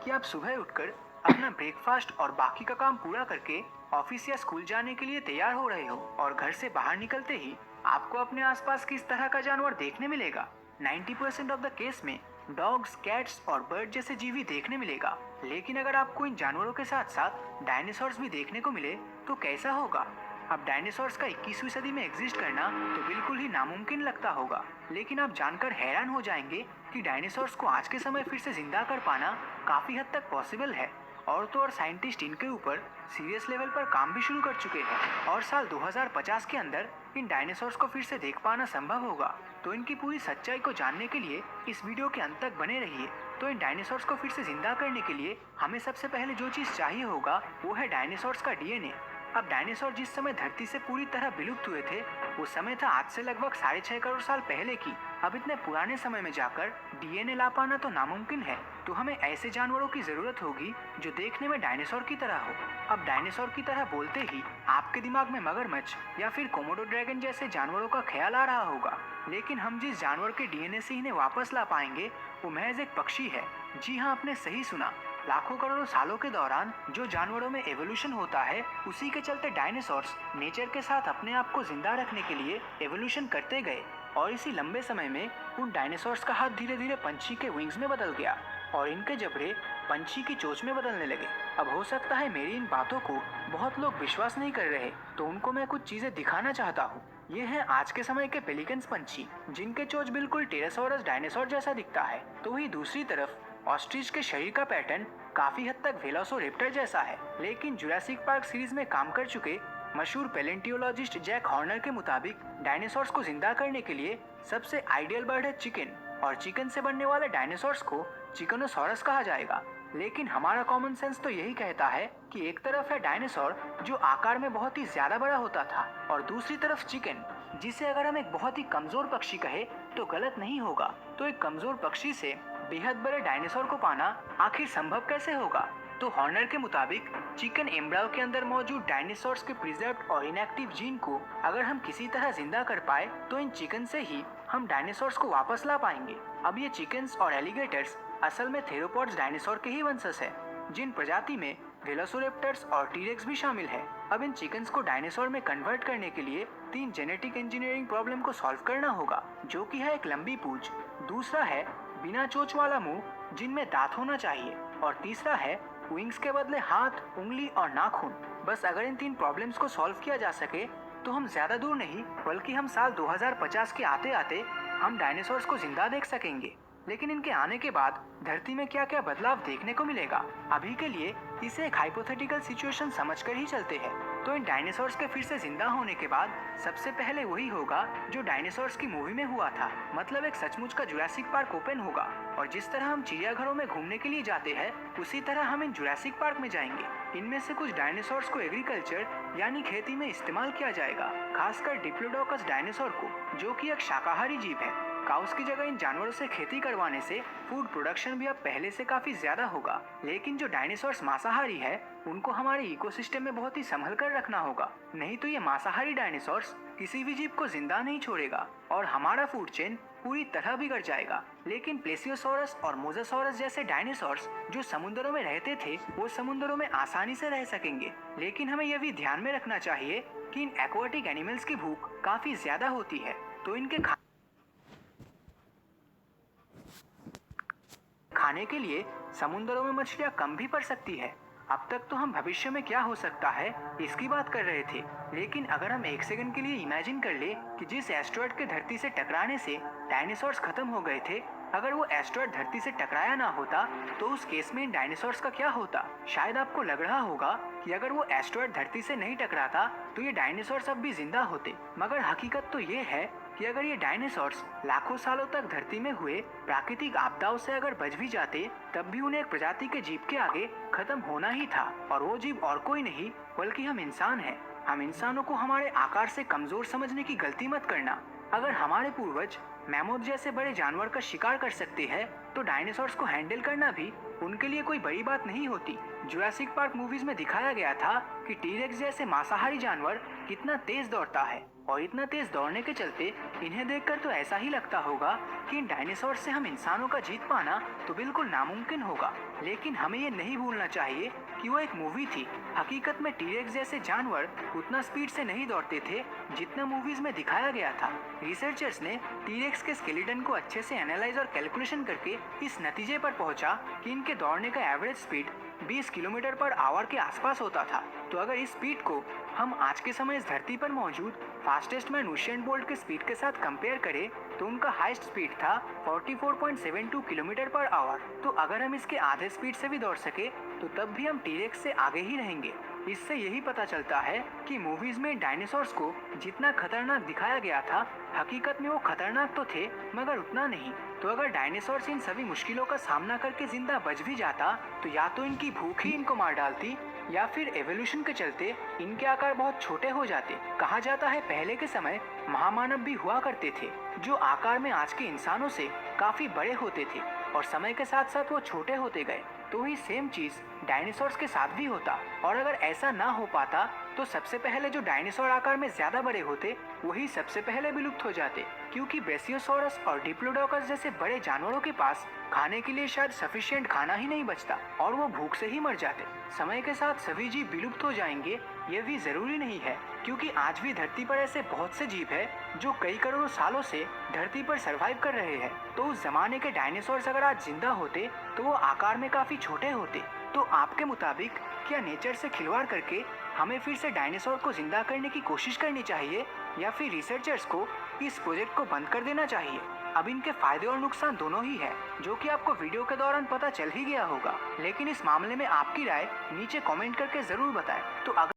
कि आप सुबह उठकर अपना ब्रेकफास्ट और बाकी का काम पूरा करके ऑफिस या स्कूल जाने के लिए तैयार हो रहे हो और घर से बाहर निकलते ही आपको अपने आसपास किस तरह का जानवर देखने मिलेगा। 90% ऑफ द केस में डॉग्स, कैट्स और बर्ड जैसे जीव ही देखने मिलेगा। लेकिन अगर आपको इन जानवरों के साथ साथ डायनासोर्स भी देखने को मिले तो कैसा होगा। अब डायनासोर्स का 21वीं सदी में एग्जिस्ट करना तो बिल्कुल ही नामुमकिन लगता होगा, लेकिन आप जानकर हैरान हो जाएंगे कि डायनासोर्स को आज के समय फिर से जिंदा कर पाना काफी हद तक पॉसिबल है। और तो और साइंटिस्ट इनके ऊपर सीरियस लेवल पर काम भी शुरू कर चुके हैं और साल 2050 के अंदर इन डायनासोर्स को फिर से देख पाना संभव होगा। तो इनकी पूरी सच्चाई को जानने के लिए इस वीडियो के अंत तक बने रहिए। तो इन डायनासोर्स को फिर से जिंदा करने के लिए हमें सबसे पहले जो चीज चाहिए होगा वो है डायनासोर्स का डीएनए। अब डायनासोर जिस समय धरती से पूरी तरह विलुप्त हुए थे वो समय था आज से लगभग 6.5 करोड़ साल पहले की। अब इतने पुराने समय में जाकर डीएनए ला पाना तो नामुमकिन है, तो हमें ऐसे जानवरों की जरूरत होगी जो देखने में डायनासोर की तरह हो। अब डायनासोर की तरह बोलते ही आपके दिमाग में मगरमच्छ या फिर कोमोडो ड्रैगन जैसे जानवरों का ख्याल आ रहा होगा, लेकिन हम जिस जानवर के डीएनए से इन्हें वापस ला पाएंगे वो महज एक पक्षी है। जी हाँ, आपने सही सुना। लाखों करोड़ों सालों के दौरान जो जानवरों में एवोल्यूशन होता है उसी के चलते डायनासोर्स नेचर के साथ अपने आप को जिंदा रखने के लिए एवोल्यूशन करते गए और इसी लंबे समय में उन डायनासोर्स का हाथ धीरे धीरे पंछी के विंग्स में बदल गया और इनके जबड़े पंछी की चोंच में बदलने लगे। अब हो सकता है मेरी इन बातों को बहुत लोग विश्वास नहीं कर रहे, तो उनको मैं कुछ चीजें दिखाना चाहता हूँ। ये है आज के समय के पेलिकन्स पंछी, जिनके चोंच बिल्कुल टेरासोरस डायनासोर जैसा दिखता है। तो वही दूसरी तरफ ऑस्ट्रिच के शरीर का पैटर्न काफी हद तक वेलोसिरेप्टर जैसा है। लेकिन जुरासिक पार्क सीरीज में काम कर चुके मशहूर पैलेंटियोलॉजिस्ट जैक हॉर्नर के मुताबिक डायनासोर्स को जिंदा करने के लिए सबसे आइडियल बर्ड है चिकन, और चिकन से बनने वाले डायनासोर्स को चिकनोसॉरस कहा जाएगा। लेकिन हमारा कॉमन सेंस तो यही कहता है कि एक तरफ है डायनासोर जो आकार में बहुत ही ज्यादा बड़ा होता था और दूसरी तरफ चिकन, जिसे अगर हम एक बहुत ही कमजोर पक्षी कहे तो गलत नहीं होगा। तो एक कमजोर पक्षी से बेहद बड़े डायनासोर को पाना आखिर संभव कैसे होगा। तो हॉर्नर के मुताबिक चिकन एम्ब्रायो के अंदर मौजूद डायनासोर्स के प्रिजर्व्ड और इनएक्टिव जीन को अगर हम किसी तरह जिंदा कर पाए तो इन चिकन से ही हम डायनासोर्स को वापस ला पाएंगे। अब ये चिकन्स और एलिगेटर्स असल में थेरोपॉड्स डायनासोर के ही वंशज है, जिन प्रजाति में वेलोसिरेप्टर्स और टीरेक्स भी शामिल है। अब इन चिकन्स को डायनासोर में कन्वर्ट करने के लिए 3 जेनेटिक इंजीनियरिंग प्रॉब्लम को सॉल्व करना होगा, जो कि है एक लंबी पूंछ, दूसरा है बिना चोंच वाला मुंह जिनमें दांत होना चाहिए, और तीसरा है विंग्स के बदले हाथ, उंगली और नाखून। बस अगर इन 3 प्रॉब्लम्स को सॉल्व किया जा सके तो हम ज्यादा दूर नहीं बल्कि हम साल 2050 के आते आते हम डायनासोर्स को जिंदा देख सकेंगे। लेकिन इनके आने के बाद धरती में क्या क्या बदलाव देखने को मिलेगा, अभी के लिए इसे एक हाइपोथेटिकल सिचुएशन समझकर ही चलते हैं। तो इन डायनासोर्स के फिर से जिंदा होने के बाद सबसे पहले वही होगा जो डायनासोर्स की मूवी में हुआ था, मतलब एक सचमुच का जुरासिक पार्क ओपन होगा और जिस तरह हम चिड़ियाघरों में घूमने के लिए जाते हैं उसी तरह हम इन जुरासिक पार्क में जाएंगे। इनमें से कुछ डायनासोर्स को एग्रीकल्चर यानी खेती में इस्तेमाल किया जाएगा, खासकर डिप्लोडोकस डायनासोर को, जो कि एक शाकाहारी जीव है। काउस की जगह इन जानवरों से खेती करवाने से फूड प्रोडक्शन भी अब पहले से काफी ज्यादा होगा। लेकिन जो डायनासोर्स मांसाहारी है उनको हमारे इकोसिस्टम में बहुत ही संभल कर रखना होगा, नहीं तो ये मांसाहारी डायनासोर्स किसी भी जीव को जिंदा नहीं छोड़ेगा और हमारा फूड चेन पूरी तरह बिगड़ जाएगा। लेकिन प्लेसियोसोरस और मोजासोरस जैसे डायनासोर्स जो समुद्रों में रहते थे वो समुद्रों में आसानी से रह सकेंगे। लेकिन हमें यह भी ध्यान में रखना चाहिए कि इन एक्वाटिक एनिमल्स की भूख काफी ज्यादा होती है, तो इनके खाने के लिए समुद्रों में मछलियाँ कम भी पड़ सकती है। अब तक तो हम भविष्य में क्या हो सकता है इसकी बात कर रहे थे, लेकिन अगर हम एक सेकंड के लिए इमेजिन कर ले कि जिस एस्ट्रॉयड के धरती से टकराने से डायनासोर्स खत्म हो गए थे, अगर वो एस्ट्रॉयड धरती से टकराया ना होता तो उस केस में इन डायनासोर्स का क्या होता। शायद आपको लग रहा होगा कि अगर वो एस्ट्रॉयड धरती से नहीं टकराता तो ये डायनासोर्स अब भी जिंदा होते, मगर हकीकत तो ये है कि अगर ये डायनासोर्स लाखों सालों तक धरती में हुए प्राकृतिक आपदाओं से अगर बच भी जाते तब भी उन्हें एक प्रजाति के जीव के आगे खत्म होना ही था, और वो जीव और कोई नहीं बल्कि हम इंसान हैं। हम इंसानों को हमारे आकार से कमजोर समझने की गलती मत करना। अगर हमारे पूर्वज मैमोथ जैसे बड़े जानवर का शिकार कर सकते हैं तो डायनासोर्स को हैंडल करना भी उनके लिए कोई बड़ी बात नहीं होती। जुरासिक पार्क मूवीज में दिखाया गया था कि टीरेक्स जैसे मांसाहारी जानवर कितना तेज दौड़ता है और इतना तेज दौड़ने के चलते इन्हें देखकर तो ऐसा ही लगता होगा कि इन डायनासोर से हम इंसानों का जीत पाना तो बिल्कुल नामुमकिन होगा। लेकिन हमें ये नहीं भूलना चाहिए कि वो एक मूवी थी। हकीकत में टीरेक्स जैसे जानवर उतना स्पीड से नहीं दौड़ते थे जितना मूवीज में दिखाया गया था। रिसर्चर्स ने टीरेक्स के स्केलेटन को अच्छे से एनालाइज और कैलकुलेशन करके इस नतीजे पर पहुंचा कि इनके दौड़ने का average speed 20 kilometre per hour के आसपास होता था। तो अगर इस स्पीड को हम आज के समय इस धरती पर मौजूद फास्टेस्ट मैन यूसेन बोल्ट के स्पीड के साथ कंपेयर करें तो उनका हाईएस्ट स्पीड था 44.72 किलोमीटर पर आवर। तो अगर हम इसके आधे स्पीड से भी दौड़ सके तो तब भी हम टीरेक्स से आगे ही रहेंगे। इससे यही पता चलता है कि मूवीज में डायनासोर्स को जितना खतरनाक दिखाया गया था हकीकत में वो खतरनाक तो थे मगर उतना नहीं। तो अगर डायनासोर्स इन सभी मुश्किलों का सामना करके जिंदा बच भी जाता तो या तो इनकी भूख ही इनको मार डालती या फिर एवोल्यूशन के चलते इनके आकार बहुत छोटे हो जाते। कहा जाता है पहले के समय महामानव भी हुआ करते थे जो आकार में आज के इंसानों से काफी बड़े होते थे और समय के साथ साथ वो छोटे होते गए। तो ही सेम चीज डायनासोर्स के साथ भी होता और अगर ऐसा ना हो पाता तो सबसे पहले जो डायनासोर आकार में ज्यादा बड़े होते वही सबसे पहले विलुप्त हो जाते, क्योंकि ब्रेसियोसॉरस और डिप्लोडोकस जैसे बड़े जानवरों के पास खाने के लिए शायद सफिशिएंट खाना ही नहीं बचता और वो भूख से ही मर जाते। समय के साथ सभी जीव विलुप्त हो जाएंगे ये भी जरूरी नहीं है, क्योंकि आज भी धरती पर ऐसे बहुत से जीव है जो कई करोड़ों सालों से धरती पर सरवाइव कर रहे हैं। तो उस जमाने के डायनासोर्स अगर आज जिंदा होते तो वो आकार में काफी छोटे होते। तो आपके मुताबिक क्या नेचर से खिलवाड़ करके हमें फिर से डायनासोर को जिंदा करने की कोशिश करनी चाहिए या फिर रिसर्चर्स को इस प्रोजेक्ट को बंद कर देना चाहिए? अब इनके फायदे और नुकसान दोनों ही है जो कि आपको वीडियो के दौरान पता चल ही गया होगा। लेकिन इस मामले में आपकी राय नीचे कमेंट करके जरूर बताएं। तो अगर